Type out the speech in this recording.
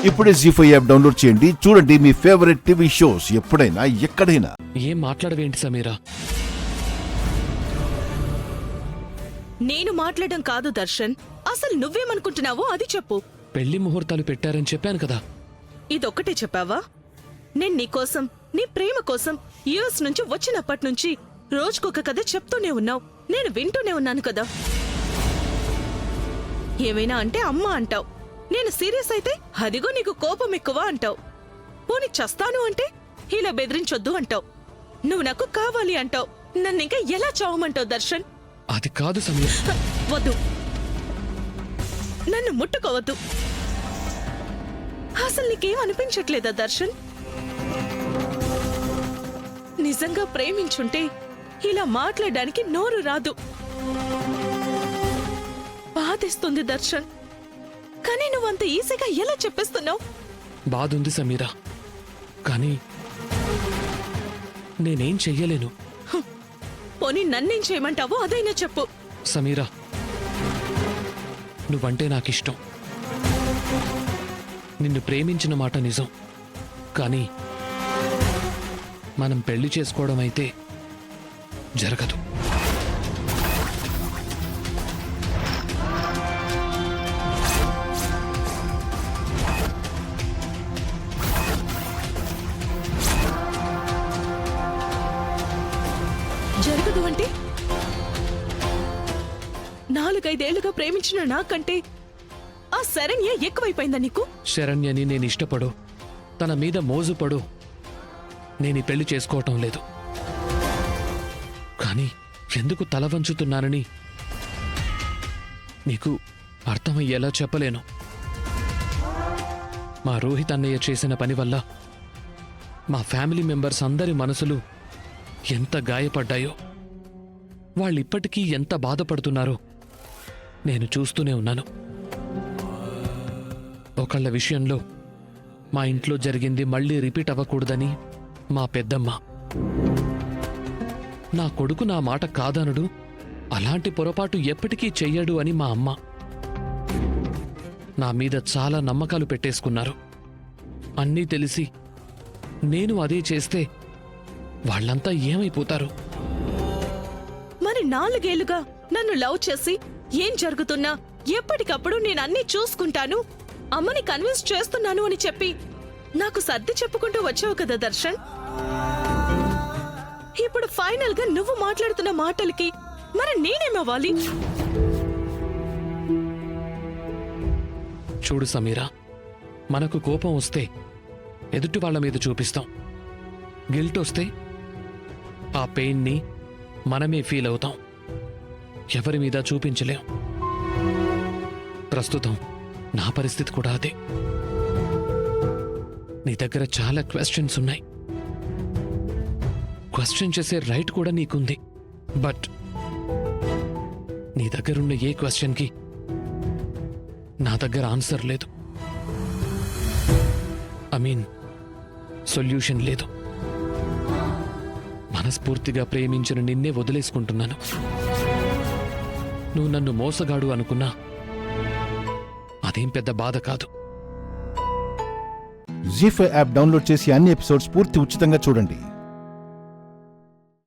ఇప్పుడే జీ5 app download చేయండి. చూడండి మీ ఫేవరెట్ టీవీ షోస్ ఎప్పుడైనా ఎక్కడైనా. ఏం మాట్లాడవేంటి సమీరా? నేను మాట్లాడడం కాదు దర్శన్, అసలు నువ్వేమనుకుంటున్నావో అది చెప్పు. పెళ్లి ముహూర్తాలు పెట్టారని చెప్పాను కదా. ఇదొక్కటే చెప్పావా? నేను నీకోసం, నీ ప్రేమ కోసం యూఎస్ నుంచి వచ్చినప్పటి నుంచి రోజుకొక కథ చెప్తూనే ఉన్నావు. నేను వింటూనే ఉన్నాను కదా. ఏమైనా అంటే అమ్మ అంటావు, నేను సీరియస్ అయితే అదిగో నీకు కోపం ఎక్కువ అంటావు. పోనీ చస్తాను అంటే ఇలా బెదిరించొద్దు అంటావు. నువ్వు నాకు కావాలి అంటావు. నన్నింకా ఎలా చావమంటావు దర్శన్? అది కాదు సమీర. వద్దు, నన్ను ముట్టుకోవద్దు. అసలు నీకేం అనిపించట్లేదా దర్శన్? నిజంగా ప్రేమించుంటే ఇలా మాట్లాడడానికి నోరు రాదు. బాధేస్తుంది దర్శన్, కానీ నువ్వంత ఈజీగా ఎలా చెప్పేస్తున్నావు? బాధుంది సమీరా, కానీ నేనేం చెయ్యలేను. పోనీ నన్నేం చేయమంటావో అదైనా చెప్పు. సమీరా, నువ్వంటే నాకిష్టం. నిన్ను ప్రేమించిన మాట నిజం, కానీ మనం పెళ్లి చేసుకోవడం అయితే జరగదు. జరగదు అంటే 4-5 ఏళ్లుగా ప్రేమించిన నాకంటే ఆ శరణ్య ఎక్కువైపోయిందా నీకు? శరణ్యని నేను ఇష్టపడు, తన మీద మోజుపడు నేను ఈ పెళ్లి చేసుకోవటం లేదు. కానీ ఎందుకు తల వంచుతున్నానని నీకు అర్థమయ్యేలా చెప్పలేను. మా రోహిత్ అన్నయ్య చేసిన పని వల్ల మా ఫ్యామిలీ మెంబర్స్ అందరి మనసులు ఎంత గాయపడ్డాయో, వాళ్ళిప్పటికీ ఎంత బాధపడుతున్నారో నేను చూస్తూనే ఉన్నాను. ఒకళ్ళ విషయంలో మా ఇంట్లో జరిగింది మళ్ళీ రిపీట్ అవ్వకూడదని మా పెద్దమ్మ, నా కొడుకు నా మాట కాదనడు, అలాంటి పొరపాటు ఎప్పటికీ చెయ్యడు అని మా అమ్మ. నా మీద చాలా నమ్మకాలు పెట్టేసుకున్నారు. అన్నీ తెలిసి నేను అదే చేస్తే వాళ్ళంతా ఏమైపోతారు? మరి 4 ఏళ్లుగా నన్ను లవ్ చేసి ఏం జరుగుతున్నా ఎప్పటికప్పుడు నేను అన్నీ చూసుకుంటాను, అమ్మని కన్విన్స్ చేస్తున్నాను అని చెప్పి నాకు సర్ది చెప్పుకుంటూ వచ్చావు కదా దర్శన్. ఇప్పుడు ఫైనల్ గా నువ్వు మాట్లాడుతున్న మాటలకి మరి నేనేమవ్వాలి? చూడు సమీరా, మనకు కోపం వస్తే ఎదుటి వాళ్ళ మీద చూపిస్తాం. గిల్ట్ వస్తే ఆ పెయిన్ని మనమే ఫీల్ అవుతాం, ఎవరి మీద చూపించలేం. ప్రస్తుతం నా పరిస్థితి కూడా అదే. నీ దగ్గర చాలా క్వశ్చన్స్ ఉన్నాయి, క్వశ్చన్ చేసే రైట్ కూడా నీకుంది. బట్ నీ దగ్గరున్న ఏ క్వశ్చన్కి నా దగ్గర ఆన్సర్ లేదు. ఐ మీన్ సొల్యూషన్ లేదు. మనస్ఫూర్తిగా ప్రేమించిన నిన్నే వదిలేసుకుంటున్నాను. నువ్వు నన్ను మోసగాడు అనుకున్నా అదేం పెద్ద బాధ కాదు. జీ5 యాప్ డౌన్లోడ్ చేసి అన్ని ఎపిసోడ్స్ పూర్తి ఉచితంగా చూడండి.